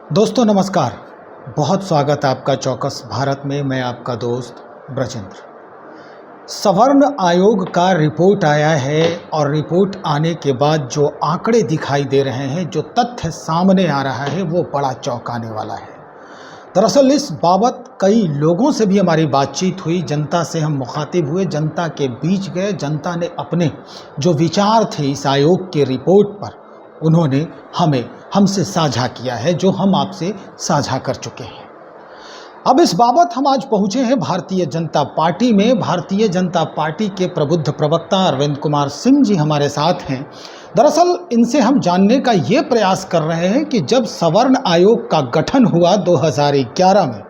दोस्तों नमस्कार। बहुत स्वागत है आपका चौकस भारत में। मैं आपका दोस्त ब्रजेंद्र। सवर्ण आयोग का रिपोर्ट आया है और रिपोर्ट आने के बाद जो आंकड़े दिखाई दे रहे हैं, जो तथ्य सामने आ रहा है, वो बड़ा चौंकाने वाला है। दरअसल इस बाबत कई लोगों से भी हमारी बातचीत हुई, जनता से हम मुखातिब हुए, जनता के बीच गए। जनता ने अपने जो विचार थे इस आयोग के रिपोर्ट पर, उन्होंने हमसे साझा किया है, जो हम आपसे साझा कर चुके हैं। अब इस बाबत हम आज पहुंचे हैं भारतीय जनता पार्टी में। भारतीय जनता पार्टी के प्रबुद्ध प्रवक्ता अरविंद कुमार सिंह जी हमारे साथ हैं। दरअसल इनसे हम जानने का ये प्रयास कर रहे हैं कि जब सवर्ण आयोग का गठन हुआ 2011 में,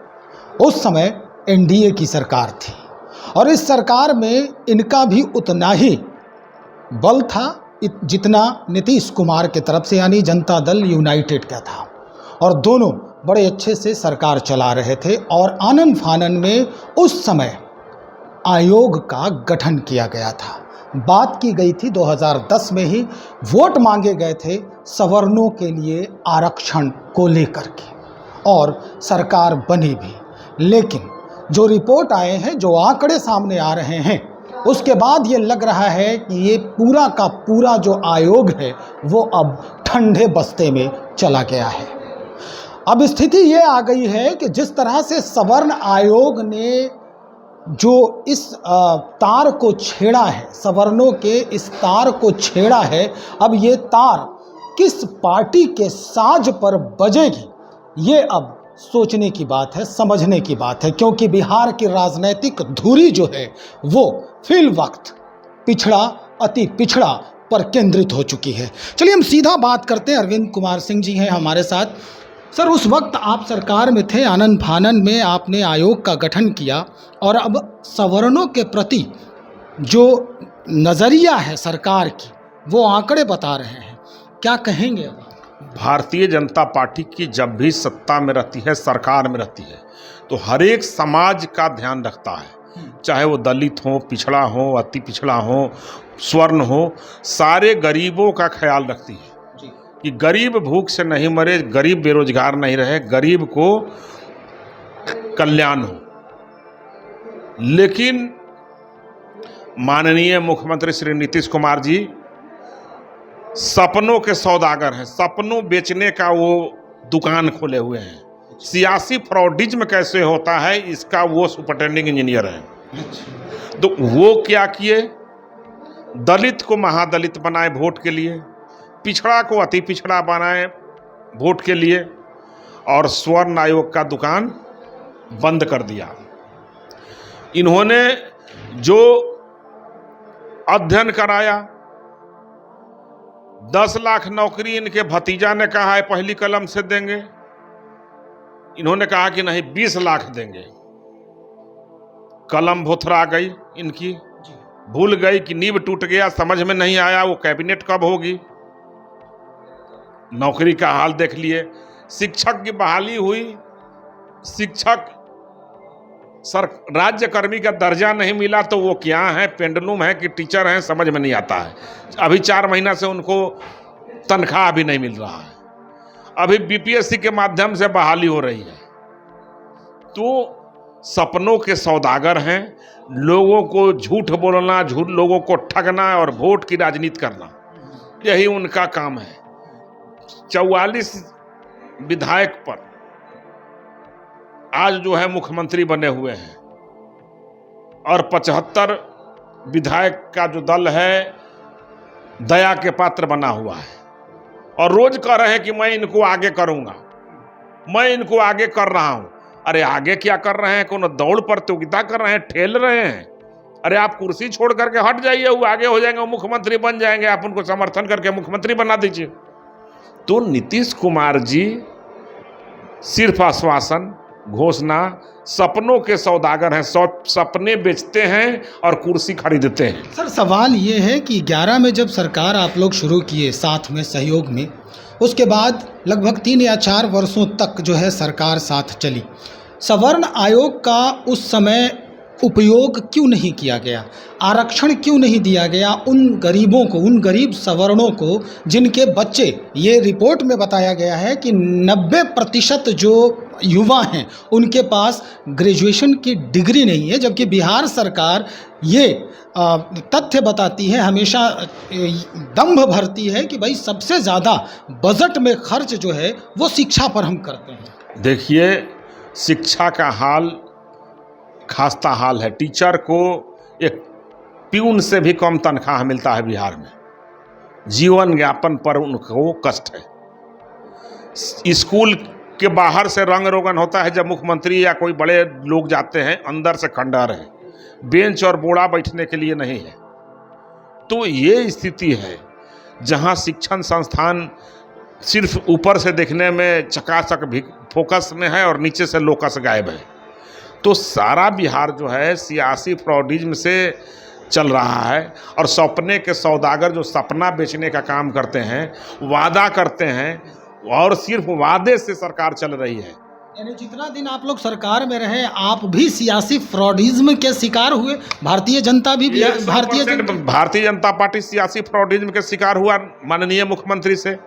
उस समय एनडीए की सरकार थी और इस सरकार में इनका भी उतना ही बल था जितना नीतीश कुमार के तरफ से, यानी जनता दल यूनाइटेड का था, और दोनों बड़े अच्छे से सरकार चला रहे थे। और आनन फानन में उस समय आयोग का गठन किया गया था। बात की गई थी 2010 में ही, वोट मांगे गए थे सवर्णों के लिए आरक्षण को लेकर के, और सरकार बनी भी। लेकिन जो रिपोर्ट आए हैं, जो आंकड़े सामने आ रहे हैं, उसके बाद ये लग रहा है कि ये पूरा का पूरा जो आयोग है वो अब ठंडे बस्ते में चला गया है। अब स्थिति ये आ गई है कि जिस तरह से सवर्ण आयोग ने जो इस तार को छेड़ा है, सवर्णों के इस तार को छेड़ा है, अब ये तार किस पार्टी के साज पर बजेगी, ये अब सोचने की बात है, समझने की बात है। क्योंकि बिहार की राजनीतिक धुरी जो है वो फिल वक्त पिछड़ा, अति पिछड़ा पर केंद्रित हो चुकी है। चलिए हम सीधा बात करते हैं। अरविंद कुमार सिंह जी हैं हमारे साथ। सर, उस वक्त आप सरकार में थे, आनन फानन में आपने आयोग का गठन किया, और अब सवर्णों के प्रति जो नज़रिया है सरकार की, वो आंकड़े बता रहे हैं। क्या कहेंगे अब? भारतीय जनता पार्टी की जब भी सत्ता में रहती है, सरकार में रहती है, तो हर एक समाज का ध्यान रखता है, चाहे वो दलित हो, पिछड़ा हो, अति पिछड़ा हो, स्वर्ण हो, सारे गरीबों का ख्याल रखती है कि गरीब भूख से नहीं मरे, गरीब बेरोजगार नहीं रहे, गरीब को कल्याण हो। लेकिन माननीय मुख्यमंत्री श्री नीतीश कुमार जी सपनों के सौदागर हैं। सपनों बेचने का वो दुकान खोले हुए हैं। सियासी फ्रॉडिज्म कैसे होता है, इसका वो सुपरिटेंडिंग इंजीनियर हैं। तो वो क्या किए, दलित को महादलित बनाए वोट के लिए, पिछड़ा को अति पिछड़ा बनाए वोट के लिए, और स्वर्ण आयोग का दुकान बंद कर दिया। इन्होंने जो अध्ययन कराया, 10 लाख नौकरी इनके भतीजा ने कहा है पहली कलम से देंगे, इन्होंने कहा कि नहीं 20 लाख देंगे। कलम भुतरा गई इनकी, भूल गई कि नींव टूट गया, समझ में नहीं आया वो कैबिनेट कब होगी। नौकरी का हाल देख लिए। शिक्षक की बहाली हुई, शिक्षक राज्य कर्मी का दर्जा नहीं मिला, तो वो क्या है, पेंडुलम है कि टीचर हैं, समझ में नहीं आता है। अभी 4 महीना से उनको तनख्वाह भी नहीं मिल रहा है। अभी बीपीएससी के माध्यम से बहाली हो रही है। तो सपनों के सौदागर हैं, लोगों को झूठ बोलना, लोगों को ठगना और वोट की राजनीति करना, यही उनका काम है। 44 विधायक पर आज जो है मुख्यमंत्री बने हुए हैं, और 75 विधायक का जो दल है दया के पात्र बना हुआ है, और रोज कह रहे हैं कि मैं इनको आगे करूंगा, मैं इनको आगे कर रहा हूं। अरे आगे क्या कर रहे हैं, कोनो दौड़ प्रतियोगिता कर रहे हैं, ठेल रहे हैं? अरे आप कुर्सी छोड़ करके हट जाइए, वो आगे हो जाएंगे, वो मुख्यमंत्री बन जाएंगे, आप उनको समर्थन करके मुख्यमंत्री बना दीजिए। तो नीतीश कुमार जी सिर्फ आश्वासन, घोषणा, सपनों के सौदागर हैं। सपने बेचते हैं और कुर्सी खरीदते हैं। सर, सवाल ये है कि 11 में जब सरकार आप लोग शुरू किए साथ में, सहयोग में, उसके बाद लगभग 3 या 4 वर्षों तक जो है सरकार साथ चली। सवर्ण आयोग का उस समय उपयोग क्यों नहीं किया गया, आरक्षण क्यों नहीं दिया गया उन गरीबों को, उन गरीब सवर्णों को जिनके बच्चे, ये रिपोर्ट में बताया गया है कि 90% जो युवा हैं उनके पास ग्रेजुएशन की डिग्री नहीं है, जबकि बिहार सरकार ये तथ्य बताती है, हमेशा दंभ भरती है कि भाई सबसे ज़्यादा बजट में खर्च जो है वो शिक्षा पर हम करते हैं। देखिए, शिक्षा का हाल खास्ता हाल है। टीचर को एक प्यून से भी कम तनख्वाह मिलता है बिहार में। जीवन यापन पर उनको कष्ट है। स्कूल के बाहर से रंग रोगन होता है जब मुख्यमंत्री या कोई बड़े लोग जाते हैं, अंदर से खंडहर है, बेंच और बोड़ा बैठने के लिए नहीं है। तो ये स्थिति है जहां शिक्षण संस्थान सिर्फ ऊपर से देखने में चकाचक भी फोकस में है और नीचे से लोकस गायब है। तो सारा बिहार जो है सियासी फ्रॉडिज्म से चल रहा है और सपने के सौदागर जो सपना बेचने का काम करते हैं, वादा करते हैं और सिर्फ वादे से सरकार चल रही है। यानी जितना दिन आप लोग सरकार में रहे आप भी सियासी फ्रॉडिज्म के शिकार हुए। भारतीय जनता भी भारतीय जनता पार्टी सियासी फ्रॉडिज्म के शिकार हुआ माननीय मुख्यमंत्री से।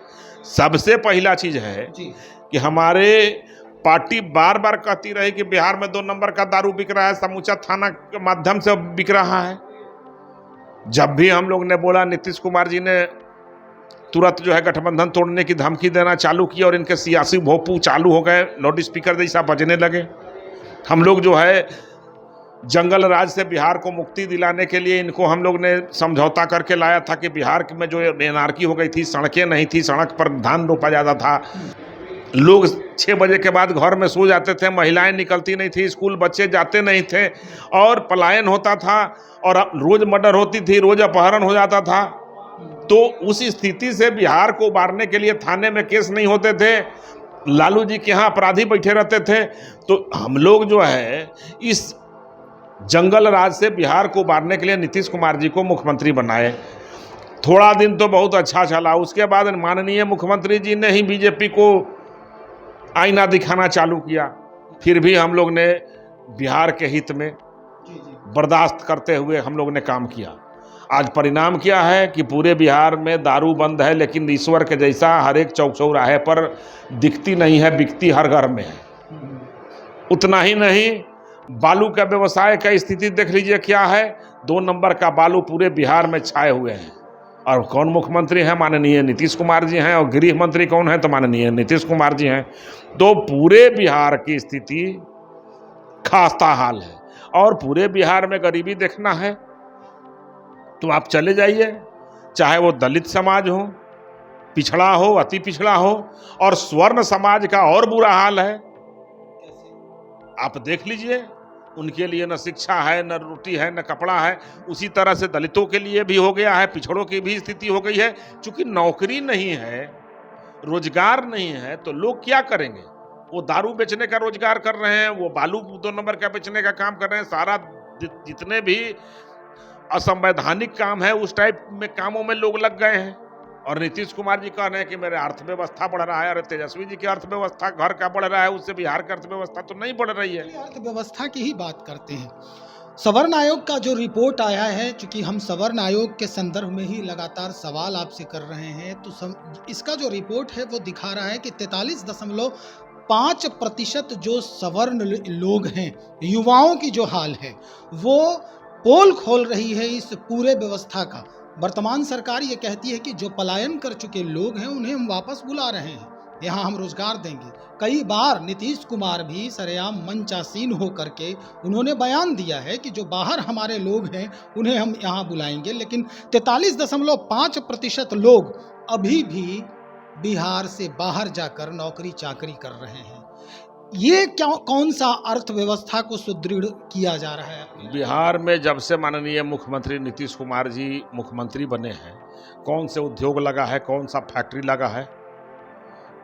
सबसे पहला चीज है कि हमारे पार्टी बार बार कहती रही कि बिहार में 2 नंबर का दारू बिक रहा है, समूचा थाना के माध्यम से बिक रहा है। जब भी हम लोग ने बोला, नीतीश कुमार जी ने तुरंत जो है गठबंधन तोड़ने की धमकी देना चालू की और इनके सियासी भोंपू चालू हो गए, लाउड स्पीकर जैसा बजने लगे। हम लोग जो है जंगल राज से बिहार को मुक्ति दिलाने के लिए इनको हम लोग ने समझौता करके लाया था कि बिहार में जो एनार्की हो गई थी, सड़कें नहीं थी, सड़क पर धान रोपा जाता था, लोग 6 बजे के बाद घर में सो जाते थे, महिलाएं निकलती नहीं थी, स्कूल बच्चे जाते नहीं थे और पलायन होता था और रोज मर्डर होती थी, रोज अपहरण हो जाता था। तो उस स्थिति से बिहार को उबारने के लिए थाने में केस नहीं होते थे, लालू जी के यहाँ अपराधी बैठे रहते थे। तो हम लोग जो है इस जंगल राज से बिहार को उबारने के लिए नीतीश कुमार जी को मुख्यमंत्री बनाए। थोड़ा दिन तो बहुत अच्छा चला, उसके बाद माननीय मुख्यमंत्री जी ने ही बीजेपी को आईना दिखाना चालू किया। फिर भी हम लोग ने बिहार के हित में बर्दाश्त करते हुए हम लोग ने काम किया। आज परिणाम क्या है कि पूरे बिहार में दारू बंद है, लेकिन ईश्वर के जैसा हर एक चौक चौराहे पर दिखती नहीं है, बिकती हर घर में है। उतना ही नहीं, बालू का व्यवसाय का स्थिति देख लीजिए क्या है। 2 नंबर का बालू पूरे बिहार में छाए हुए हैं। और कौन मुख्यमंत्री हैं? माननीय नीतीश कुमार जी हैं। और गृह मंत्री कौन है? तो माननीय नीतीश कुमार जी हैं। तो पूरे बिहार की स्थिति खास्ता हाल है। और पूरे बिहार में गरीबी देखना है तो आप चले जाइए, चाहे वो दलित समाज हो, पिछड़ा हो, अति पिछड़ा हो, और स्वर्ण समाज का और बुरा हाल है। आप देख लीजिए, उनके लिए न शिक्षा है, न रोटी है, न कपड़ा है। उसी तरह से दलितों के लिए भी हो गया है, पिछड़ों की भी स्थिति हो गई है। चूंकि नौकरी नहीं है, रोजगार नहीं है, तो लोग क्या करेंगे? वो दारू बेचने का रोजगार कर रहे हैं, वो बालू 2 नंबर का बेचने का काम कर रहे हैं। सारा जितने भी असंवैधानिक काम है उस टाइप में कामों में लोग लग गए हैं। और नीतीश कुमार जी कह रहे हैं कि मेरे अर्थव्यवस्था बढ़ रहा है। अरे तेजस्वी जी की अर्थव्यवस्था घर का बढ़ रहा है, उससे बिहार की अर्थव्यवस्था तो नहीं बढ़ रही है। अर्थव्यवस्था की ही बात करते हैं। सवर्ण आयोग का जो रिपोर्ट आया है, चूंकि हम सवर्ण आयोग के संदर्भ में ही लगातार सवाल आपसे कर रहे हैं, तो इसका जो रिपोर्ट है वो दिखा रहा है कि 43.5% जो सवर्ण लोग हैं, युवाओं की जो हाल है वो पोल खोल रही है इस पूरे व्यवस्था का। वर्तमान सरकार ये कहती है कि जो पलायन कर चुके लोग हैं उन्हें हम वापस बुला रहे हैं, यहाँ हम रोजगार देंगे। कई बार नीतीश कुमार भी सरेआम मंचासीन होकर के उन्होंने बयान दिया है कि जो बाहर हमारे लोग हैं उन्हें हम यहाँ बुलाएंगे, लेकिन 43.5% लोग अभी भी बिहार से बाहर जाकर नौकरी चाकरी कर रहे हैं। ये कौन सा अर्थव्यवस्था को सुदृढ़ किया जा रहा है? बिहार में जब से माननीय मुख्यमंत्री नीतीश कुमार जी मुख्यमंत्री बने हैं, कौन से उद्योग लगा है, कौन सा फैक्ट्री लगा है?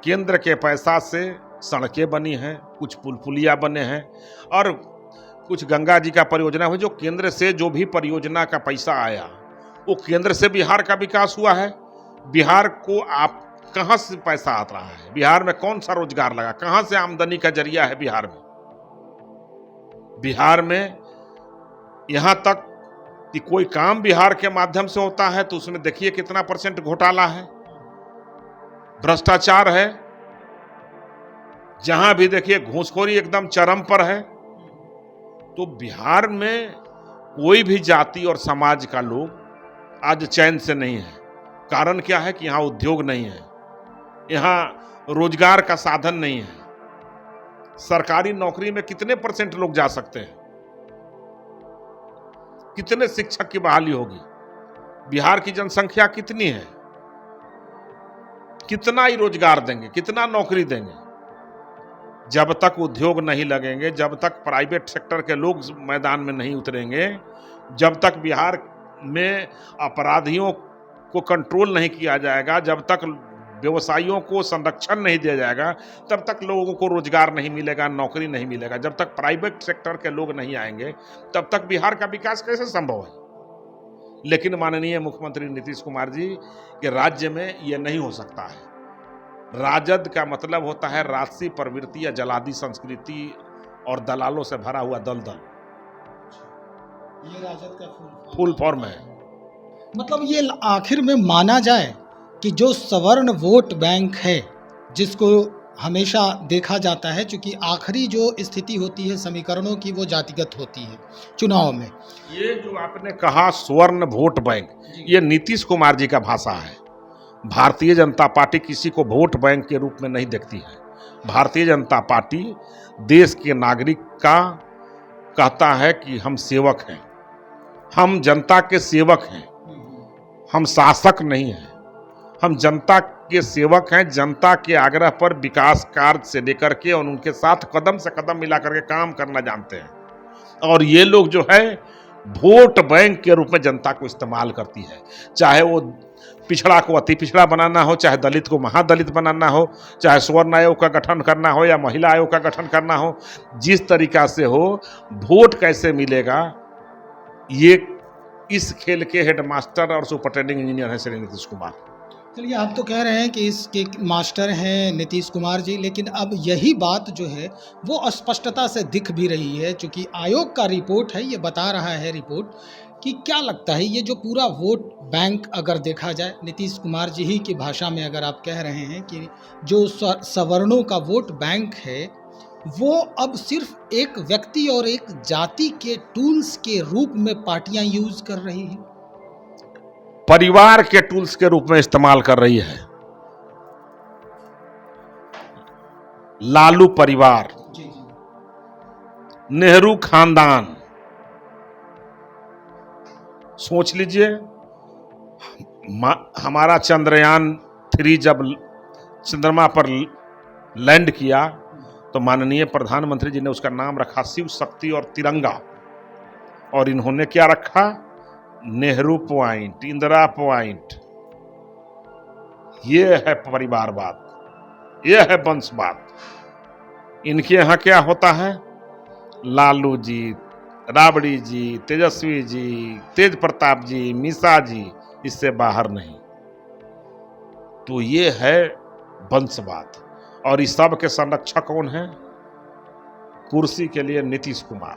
केंद्र के पैसा से सड़कें बनी हैं, कुछ पुल पुलिया बने हैं और कुछ गंगा जी का परियोजना हुआ। जो केंद्र से जो भी परियोजना का पैसा आया वो केंद्र से बिहार का विकास हुआ है। बिहार को आप कहाँ से पैसा आ रहा है? बिहार में कौन सा रोजगार लगा? कहाँ से आमदनी का जरिया है बिहार में? बिहार में यहाँ तक कि कोई काम बिहार के माध्यम से होता है तो उसमें देखिए कितना % घोटाला है, भ्रष्टाचार है। जहां भी देखिए घूसखोरी एकदम चरम पर है। तो बिहार में कोई भी जाति और समाज का लोग आज चैन से नहीं है। कारण क्या है कि यहाँ उद्योग नहीं है, यहाँ रोजगार का साधन नहीं है। सरकारी नौकरी में कितने % लोग जा सकते हैं? कितने शिक्षक की बहाली होगी? बिहार की जनसंख्या कितनी है? कितना ही रोजगार देंगे, कितना नौकरी देंगे? जब तक उद्योग नहीं लगेंगे, जब तक प्राइवेट सेक्टर के लोग मैदान में नहीं उतरेंगे, जब तक बिहार में अपराधियों को कंट्रोल नहीं किया जाएगा, जब तक व्यवसायियों को संरक्षण नहीं दिया जाएगा, तब तक लोगों को रोजगार नहीं मिलेगा, नौकरी नहीं मिलेगा। जब तक प्राइवेट सेक्टर के लोग नहीं आएंगे, तब तक बिहार का विकास कैसे संभव है? लेकिन माननीय मुख्यमंत्री नीतीश कुमार जी के राज्य में यह नहीं हो सकता है। राजद का मतलब होता है राजसी प्रवृत्ति या जलादी संस्कृति और दलालों से भरा हुआ दलदल। ये राजद का फुल फॉर्म है। मतलब ये आखिर में माना जाए कि जो सवर्ण वोट बैंक है, जिसको हमेशा देखा जाता है, क्योंकि आखिरी जो स्थिति होती है समीकरणों की वो जातिगत होती है चुनाव में। ये जो आपने कहा स्वर्ण वोट बैंक, ये नीतीश कुमार जी का भाषा है। भारतीय जनता पार्टी किसी को वोट बैंक के रूप में नहीं देखती है। भारतीय जनता पार्टी देश के नागरिक का कहता है कि हम सेवक हैं, हम जनता के सेवक हैं, हम शासक नहीं हैं, हम जनता के सेवक हैं। जनता के आग्रह पर विकास कार्य से लेकर के और उनके साथ कदम से कदम मिला करके काम करना जानते हैं। और ये लोग जो है वोट बैंक के रूप में जनता को इस्तेमाल करती है। चाहे वो पिछड़ा को अति पिछड़ा बनाना हो, चाहे दलित को महादलित बनाना हो, चाहे स्वर्ण आयोग का गठन करना हो या महिला आयोग का गठन करना हो, जिस तरीका से हो, वोट कैसे मिलेगा, ये इस खेल के हेडमास्टर और सुपरिटेंडिंग इंजीनियर हैं श्री नीतीश कुमार। चलिए, आप तो कह रहे हैं कि इसके मास्टर हैं नीतीश कुमार जी, लेकिन अब यही बात जो है वो स्पष्टता से दिख भी रही है, क्योंकि आयोग का रिपोर्ट है, ये बता रहा है रिपोर्ट कि क्या लगता है ये जो पूरा वोट बैंक अगर देखा जाए, नीतीश कुमार जी ही की भाषा में अगर आप कह रहे हैं कि जो सवर्णों का वोट बैंक है वो अब सिर्फ एक व्यक्ति और एक जाति के टूल्स के रूप में पार्टियां यूज कर रही हैं, परिवार के टूल्स के रूप में इस्तेमाल कर रही है। लालू परिवार, नेहरू खानदान, सोच लीजिए, हमारा चंद्रयान 3 जब चंद्रमा पर लैंड किया तो माननीय प्रधानमंत्री जी ने उसका नाम रखा शिव शक्ति और तिरंगा, और इन्होंने क्या रखा? Nehru point, Indira point. ये है परिवारवाद, ये है वंशवाद। इनके यहाँ क्या होता है? लालू जी, राबड़ी जी, तेजस्वी जी, तेज प्रताप जी, मीसा जी, इससे बाहर नहीं। तो ये है वंशवाद। और इस सब के संरक्षक कौन है? कुर्सी के लिए नीतीश कुमार।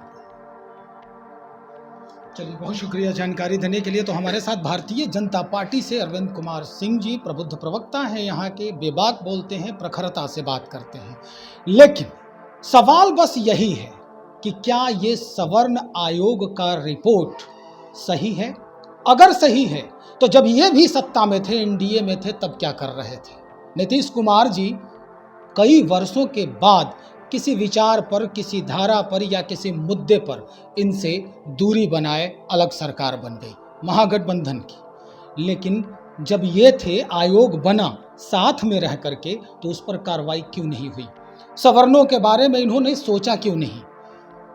चलिए, बहुत शुक्रिया जानकारी देने के लिए। तो हमारे साथ भारतीय जनता पार्टी से अरविंद कुमार सिंह जी, प्रबुद्ध प्रवक्ता हैं यहाँ के, बेबाक बोलते हैं, प्रखरता से बात करते हैं। लेकिन सवाल बस यही है कि क्या ये सवर्ण आयोग का रिपोर्ट सही है? अगर सही है तो जब ये भी सत्ता में थे, एनडीए में थे, तब क्या कर रहे थे? नीतीश कुमार जी कई वर्षों के बाद किसी विचार पर, किसी धारा पर या किसी मुद्दे पर इनसे दूरी बनाए अलग सरकार बन गई महागठबंधन की। लेकिन जब ये थे, आयोग बना साथ में रह करके, तो उस पर कार्रवाई क्यों नहीं हुई? सवर्णों के बारे में इन्होंने सोचा क्यों नहीं?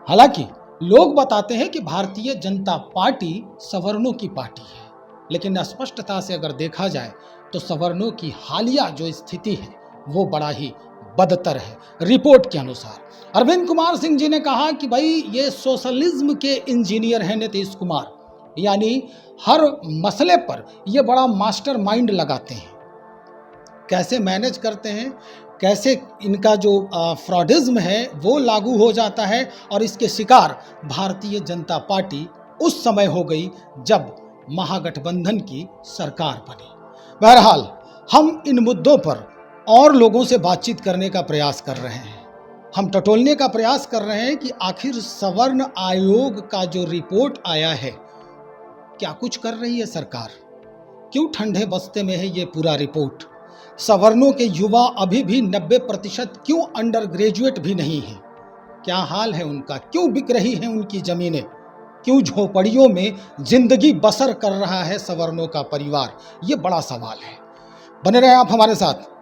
हालांकि लोग बताते हैं कि भारतीय जनता पार्टी सवर्णों की पार्टी है, लेकिन स्पष्टता से अगर देखा जाए तो सवर्णों की हालिया जो स्थिति है वो बड़ा ही बदतर है। रिपोर्ट के अनुसार अरविंद कुमार सिंह जी ने कहा कि भाई ये सोशलिज्म के इंजीनियर हैं नीतीश कुमार, यानी हर मसले पर ये बड़ा मास्टर माइंड लगाते हैं, कैसे मैनेज करते हैं, कैसे इनका जो फ्रॉडिज्म है वो लागू हो जाता है, और इसके शिकार भारतीय जनता पार्टी उस समय हो गई जब महागठबंधन की सरकार बनी। बहरहाल हम इन मुद्दों पर और लोगों से बातचीत करने का प्रयास कर रहे हैं। हम टटोलने का प्रयास कर रहे हैं कि आखिर सवर्ण आयोग का जो रिपोर्ट आया है, क्या कुछ कर रही है सरकार? क्यों ठंडे बस्ते में है ये पूरा रिपोर्ट? सवर्णों के युवा अभी भी 90% क्यों अंडर ग्रेजुएट भी नहीं है? क्या हाल है उनका? क्यों बिक रही हैं उनकी जमीनें? क्यों झोपड़ियों में जिंदगी बसर कर रहा है सवर्णों का परिवार? ये बड़ा सवाल है। बने रहे आप हमारे साथ।